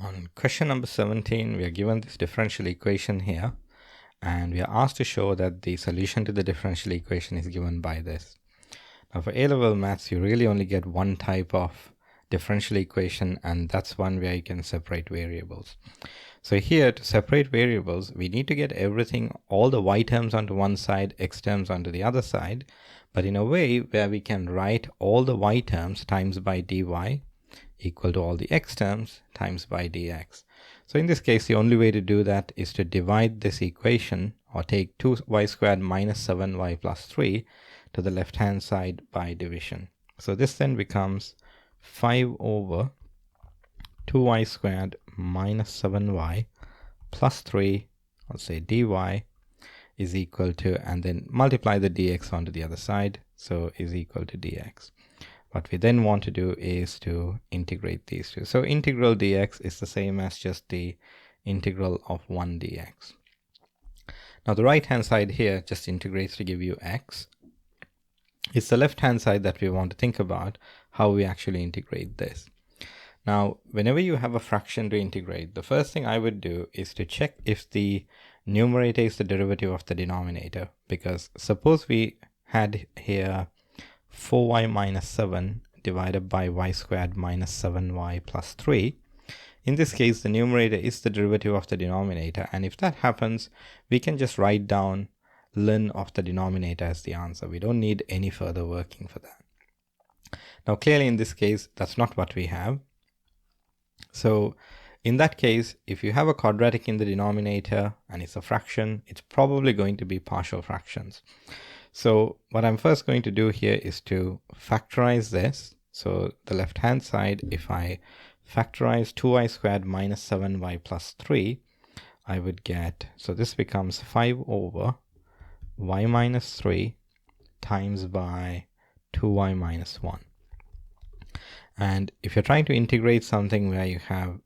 On question number 17, we are given this differential equation here, and we are asked to show that the solution to the differential equation is given by this. Now for A-level maths, you really only get one type of differential equation, and that's one where you can separate variables. So here, to separate variables, we need to get everything, all the y terms onto one side, x terms onto the other side, but in a way where we can write all the y terms times by dy equal to all the x terms times by dx. So in this case, the only way to do that is to divide this equation, or take 2y squared minus 7y plus 3 to the left hand side by division. So this then becomes 5 over 2y squared minus 7y plus 3, let's say dy, is equal to, and then multiply the dx onto the other side, so is equal to dx. What we then want to do is to integrate these two. So integral dx is the same as just the integral of 1 dx. Now the right hand side here just integrates to give you x. It's the left hand side that we want to think about, how we actually integrate this. Now whenever you have a fraction to integrate, the first thing I would do is to check if the numerator is the derivative of the denominator, because suppose we had here 4y minus 7 divided by y squared minus 7y plus 3. In this case, the numerator is the derivative of the denominator, and if that happens, we can just write down ln of the denominator as the answer. We don't need any further working for that. Now clearly in this case, that's not what we have. So in that case, if you have a quadratic in the denominator and it's a fraction, it's probably going to be partial fractions. So what I'm first going to do here is to factorize this. So the left hand side, if I factorize 2y squared minus 7y plus 3, I would get, so this becomes 5 over y minus 3 times by 2y minus 1. And if you're trying to integrate something where you have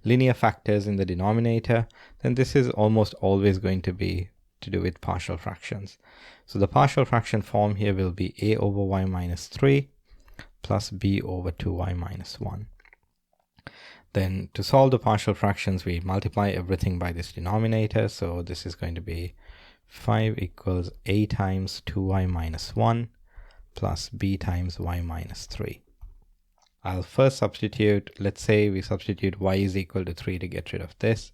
linear factors in the denominator, then this is almost always going to be to do with partial fractions. So the partial fraction form here will be a over y minus 3 plus b over 2y minus 1. Then to solve the partial fractions, we multiply everything by this denominator. So this is going to be 5 equals a times 2y minus 1 plus b times y minus 3. I'll first substitute, let's say we substitute y is equal to 3 to get rid of this.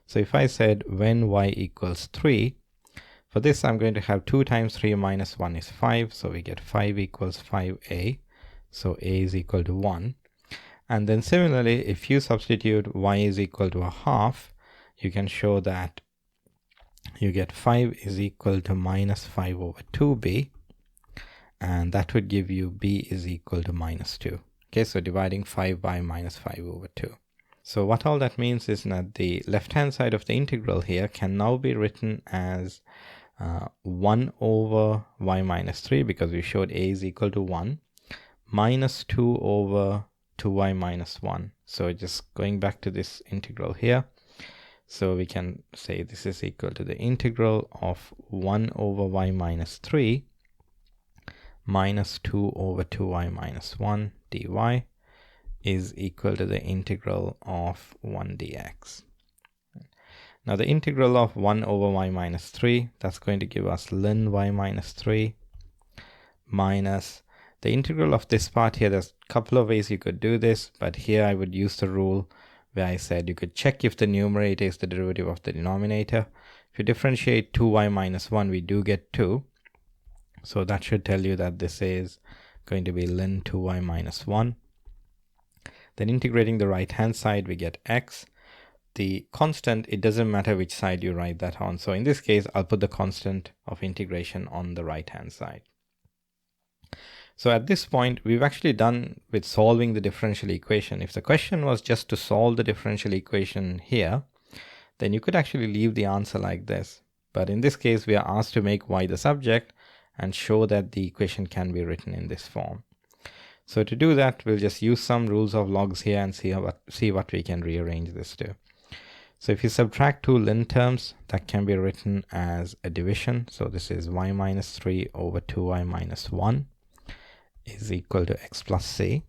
So if I said when y equals 3, for this, I'm going to have 2 times 3 minus 1 is 5. So we get 5 equals 5a. So a is equal to 1. And then similarly, if you substitute y is equal to a half, you can show that you get 5 is equal to minus 5 over 2b. And that would give you b is equal to minus 2. Okay, so dividing 5 by minus 5 over 2. So what all that means is that the left-hand side of the integral here can now be written as 1 over y minus 3, because we showed a is equal to 1, minus 2 over 2y minus 1. So just going back to this integral here, so we can say this is equal to the integral of 1 over y minus 3 minus 2 over 2y minus 1 dy is equal to the integral of 1 dx. Now the integral of 1 over y minus 3, that's going to give us ln y minus 3 minus the integral of this part here. There's a couple of ways you could do this, but here I would use the rule where I said you could check if the numerator is the derivative of the denominator. If you differentiate 2y minus 1, we do get 2. So that should tell you that this is going to be ln 2y minus 1. Then integrating the right hand side, we get x. The constant, it doesn't matter which side you write that on. So in this case, I'll put the constant of integration on the right hand side. So at this point, we've actually done with solving the differential equation. If the question was just to solve the differential equation here, then you could actually leave the answer like this. But in this case, we are asked to make y the subject and show that the equation can be written in this form. So to do that, we'll just use some rules of logs here and see what we can rearrange this to. So if you subtract two ln terms, that can be written as a division. So this is y minus 3 over 2y minus 1 is equal to x plus c.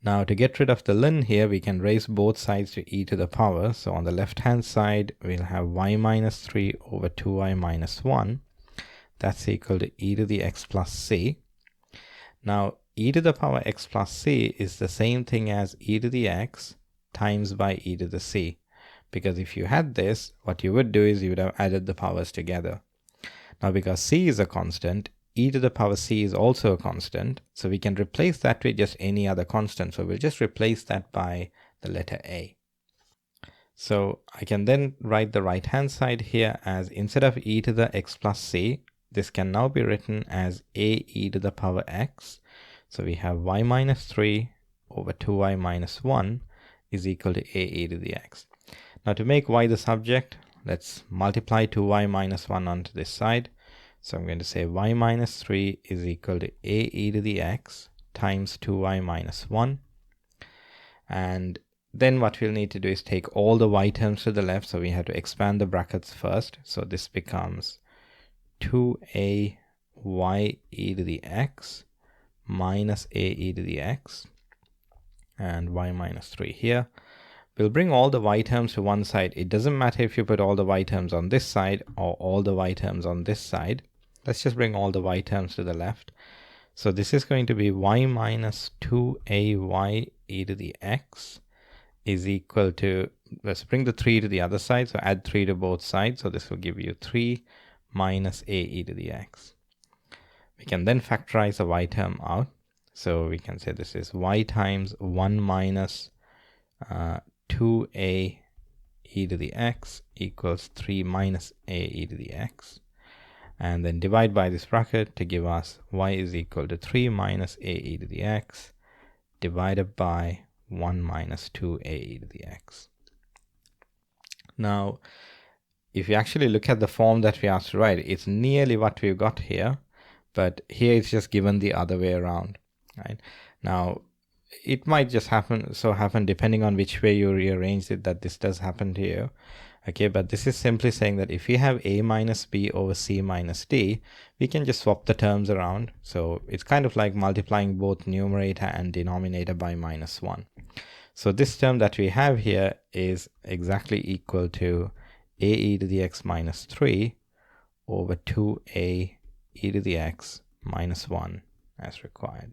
Now to get rid of the ln here, we can raise both sides to e to the power. So on the left hand side, we'll have y minus 3 over 2y minus 1. That's equal to e to the x plus c. Now e to the power x plus c is the same thing as e to the x times by e to the c. Because if you had this, what you would do is you would have added the powers together. Now because c is a constant, e to the power c is also a constant, so we can replace that with just any other constant. So we'll just replace that by the letter a. So I can then write the right hand side here as, instead of e to the x plus c, this can now be written as a e to the power x. So we have y minus 3 over 2y minus 1 is equal to a e to the x. Now to make y the subject, let's multiply 2y minus 1 onto this side. So I'm going to say y minus 3 is equal to a e to the x times 2y minus 1. And then what we'll need to do is take all the y terms to the left. So we have to expand the brackets first. So this becomes 2a y e to the x minus a e to the x and y minus 3 here. We'll bring all the y terms to one side. It doesn't matter if you put all the y terms on this side or all the y terms on this side. Let's just bring all the y terms to the left. So this is going to be y minus 2ay e to the x is equal to, let's bring the 3 to the other side. So add 3 to both sides. So this will give you 3 minus a e to the x. We can then factorize the y term out. So we can say this is y times 1 minus 2a e to the x equals 3 minus a e to the x. And then divide by this bracket to give us y is equal to 3 minus a e to the x divided by 1 minus 2a e to the x. Now, if you actually look at the form that we asked to write, it's nearly what we've got here, but here it's just given the other way around, right? Now, it might just happen depending on which way you rearrange it, that this does happen to you. Okay, but this is simply saying that if we have a minus b over c minus d, we can just swap the terms around. So it's kind of like multiplying both numerator and denominator by minus 1. So this term that we have here is exactly equal to a e to the x minus 3 over 2a e to the x minus 1 as required.